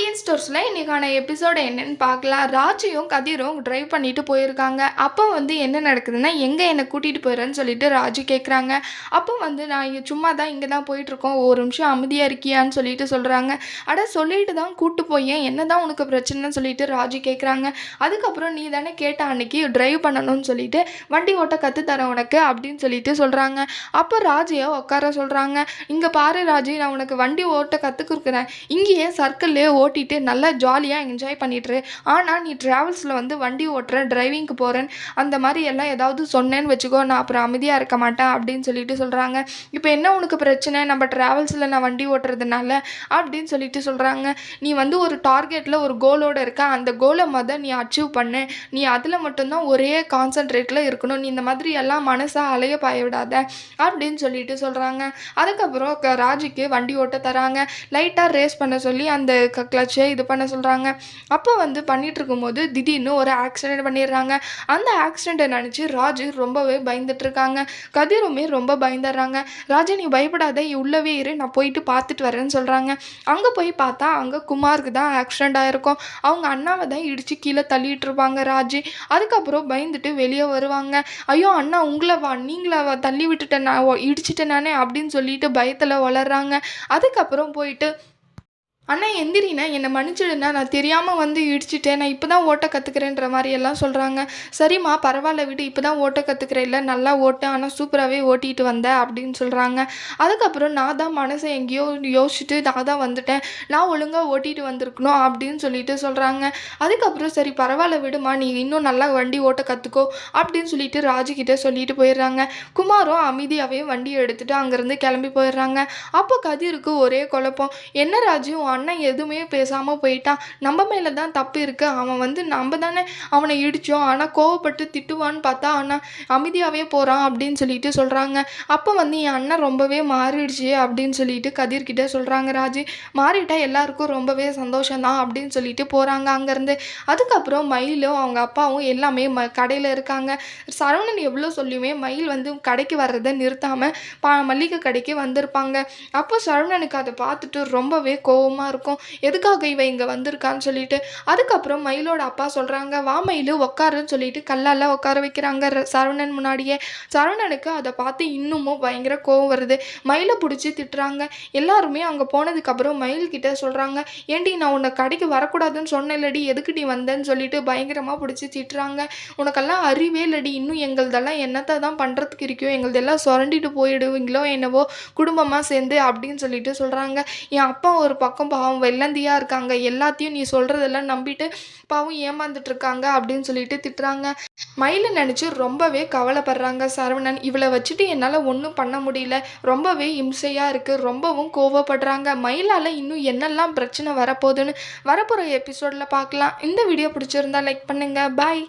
பாண்டியன் ஸ்டோர்ஸில் இன்றைக்கான எபிசோடு என்னன்னு பார்க்கலாம். ராஜியும் கதிரும் டிரைவ் பண்ணிட்டு போயிருக்காங்க. அப்போ என்ன நடக்குதுன்னா, எங்கே என்னை கூட்டிகிட்டு போயிடுறேன்னு சொல்லிட்டு ராஜி கேட்குறாங்க. அப்போ நான் இங்கே சும்மா தான் இங்கே தான் போயிட்டுருக்கோம், ஒரு நிமிஷம் அமைதியாக இருக்கியான்னு சொல்லிட்டு சொல்கிறாங்க. அட சொல்லிட்டு தான் கூப்பிட்டு போய் என்ன தான் உனக்கு பிரச்சனைன்னு சொல்லிட்டு ராஜி கேட்குறாங்க. அதுக்கப்புறம் நீ தானே கேட்ட அன்னைக்கு டிரைவ் பண்ணணும்னு சொல்லிட்டு வண்டி ஓட்ட கற்றுத்தரேன் உனக்கு அப்படின்னு சொல்லிட்டு சொல்கிறாங்க. அப்போ ராஜியை உட்கார சொல்கிறாங்க. இங்கே பாரு ராஜி, நான் உனக்கு வண்டி ஓட்ட கற்றுக்குறேன், இங்கேயே சர்க்கிள்லேயே ஓட்டிட்டு நல்லா ஜாலியாக என்ஜாய் பண்ணிட்டுரு. ஆனால் நீ ட்ராவல்ஸில் வண்டி ஓட்டுறேன், டிரைவிங்க்கு போகிறேன், அந்த மாதிரி எல்லாம் ஏதாவது சொன்னேன்னு வச்சுக்கோ, நான் அப்புறம் அமைதியாக இருக்க மாட்டேன் அப்படின்னு சொல்லிட்டு சொல்கிறாங்க. இப்போ என்ன உனக்கு பிரச்சனை, நம்ம ட்ராவல்ஸில் நான் வண்டி ஓட்டுறதுனால அப்படின்னு சொல்லிட்டு சொல்கிறாங்க. நீ ஒரு டார்கெட்டில் ஒரு கோலோடு இருக்க, அந்த கோலை நீ அச்சீவ் பண்ணு, நீ அதில் மட்டும்தான் ஒரே கான்சன்ட்ரேட்டில் இருக்கணும், நீ இந்த மாதிரி எல்லாம் மனசை அலைய பாய விடாத அப்படின்னு சொல்லிட்டு சொல்கிறாங்க. அதுக்கப்புறம் ராஜிக்கு வண்டி ஓட்ட தராங்க. லைட்டாக ரேஸ் பண்ண சொல்லி அந்த கிளச்சை இது பண்ண சொல்கிறாங்க. அப்போ பண்ணிட்டு இருக்கும்போது திடீர்னு ஒரு ஆக்சிடென்ட் பண்ணிடுறாங்க. அந்த ஆக்சிடெண்ட்டை நினச்சி ராஜு ரொம்பவே பயந்துட்டுருக்காங்க. கதிருமே ரொம்ப பயந்துடுறாங்க. ராஜு நீ பயப்படாத, உள்ளவே இரு, நான் போயிட்டு பார்த்துட்டு வரேன்னு சொல்கிறாங்க. அங்கே போய் பார்த்தா அங்கே குமாருக்கு தான் ஆக்சிடெண்ட் ஆகிருக்கும். அவங்க அண்ணாவை தான் இடித்து கீழே தள்ளிட்டு இருப்பாங்க ராஜி. அதுக்கப்புறம் பயந்துட்டு வெளியே வருவாங்க. ஐயோ அண்ணா உங்களை நீங்களா தள்ளி விட்டுட்டேன், நான் இடிச்சிட்டேன் நானே அப்படின்னு சொல்லிட்டு பயத்தில் வளர்றாங்க. அதுக்கப்புறம் போயிட்டு அண்ணா எந்திரிண்ணா, என்னை மன்னிச்சிடுண்ணா, நான் தெரியாமல் இடிச்சிட்டேன், நான் இப்போ தான் ஓட்ட கற்றுக்கிறேன்ற மாதிரி எல்லாம் சொல்கிறாங்க. சரிம்மா பரவாயில்ல விடு, இப்போ தான் ஓட்ட கற்றுக்கிறேன், இல்லை நல்லா ஓட்டேன், ஆனால் சூப்பராகவே ஓட்டிகிட்டு வந்தேன் அப்படின்னு சொல்கிறாங்க. அதுக்கப்புறம் நான் தான் மனசை எங்கேயோ யோசிச்சுட்டு நான் தான் வந்துட்டேன், நான் ஒழுங்காக ஓட்டிகிட்டு வந்திருக்கணும் அப்படின்னு சொல்லிட்டு சொல்கிறாங்க. அதுக்கப்புறம் சரி பரவாயில்ல விடுமா, நீ இன்னும் நல்லா வண்டி ஓட்ட கற்றுக்கோ அப்படின்னு சொல்லிட்டு ராஜுக்கிட்ட சொல்லிட்டு போயிடுறாங்க. குமாரும் அமைதியாகவே வண்டியை எடுத்துகிட்டு அங்கேருந்து கிளம்பி போயிடுறாங்க. அப்போ கதிருக்கு ஒரே குழப்பம். என்ன ராஜு அண்ணன் எதுவுமே பேசாமல் போயிட்டான், நம்ம மேலே தான் தப்பு இருக்குது, அவன் நம்ம தானே அவனை இடித்தோம், ஆனால் கோவப்பட்டு திட்டுவான்னு பார்த்தா ஆனால் அமைதியாகவே போகிறான் அப்படின்னு சொல்லிட்டு சொல்கிறாங்க. அப்போ என் அண்ணன் ரொம்பவே மாறிடுச்சு அப்படின்னு சொல்லிட்டு கதிர்கிட்ட சொல்கிறாங்க ராஜி. மாறிட்டா எல்லாருக்கும் ரொம்பவே சந்தோஷம்தான் அப்படின்னு சொல்லிட்டு போகிறாங்க அங்கேருந்து. அதுக்கப்புறம் மயிலும் அவங்க அப்பாவும் எல்லாமே கடையில் இருக்காங்க. சரவணன் எவ்வளோ சொல்லியுமே மயில் கடைக்கு வர்றதை நிறுத்தாமல் மல்லிகை கடைக்கு வந்திருப்பாங்க. அப்போ சரவணனுக்கு அதை பார்த்துட்டு ரொம்பவே கோவமாக இருக்கும், எதுக்காக இவ இங்கே வந்திருக்கான்னு சொல்லிட்டு. அதுக்கப்புறம் மயிலோட அப்பா சொல்கிறாங்க, வா மயிலு உட்காருன்னு சொல்லிட்டு கல்லால் உட்கார வைக்கிறாங்க சரவணன் முன்னாடியே. சரவணனுக்கு அதை பார்த்து இன்னமும் பயங்கர கோவம் வருது. மயிலை பிடிச்சி திட்டுறாங்க. எல்லாருமே அங்கே போனதுக்கப்புறம் மயில்கிட்ட சொல்கிறாங்க, ஏண்டி நான் உன்னை கடைக்கு வரக்கூடாதுன்னு சொன்னேன்லடி, எதுக்குடி வந்தேன்னு சொல்லிட்டு பயங்கரமாக பிடிச்சி திட்டுறாங்க. உனக்கெல்லாம் அறிவே இல்லடி, இன்னும் எங்களதெல்லாம் என்னத்தை தான் பண்ணுறதுக்கு இருக்கோ, எங்களதெல்லாம் சுரண்டிட்டு போயிடுவீங்களோ என்னவோ குடும்பமாக சேர்ந்து அப்படின்னு சொல்லிட்டு சொல்கிறாங்க. என் அப்பா ஒரு பக்கம் பாவம் வெள்ளந்தியாக இருக்காங்க, எல்லாத்தையும் நீ சொல்கிறதெல்லாம் நம்பிட்டு பாவம் ஏமாந்துட்டு இருக்காங்க அப்படின்னு சொல்லிட்டு திட்டுறாங்க. மயிலை நினச்சி ரொம்பவே கவலைப்படுறாங்க சரவணன். இவளை வச்சுட்டு என்னால் ஒன்றும் பண்ண முடியல, ரொம்பவே இம்சையாக இருக்குது, ரொம்பவும் கோவப்படுறாங்க. மயிலால் இன்னும் என்னெல்லாம் பிரச்சனை வரப்போகுதுன்னு வரப்போகிற எபிசோடில் பார்க்கலாம். இந்த வீடியோ பிடிச்சிருந்தா லைக் பண்ணுங்கள். பாய்.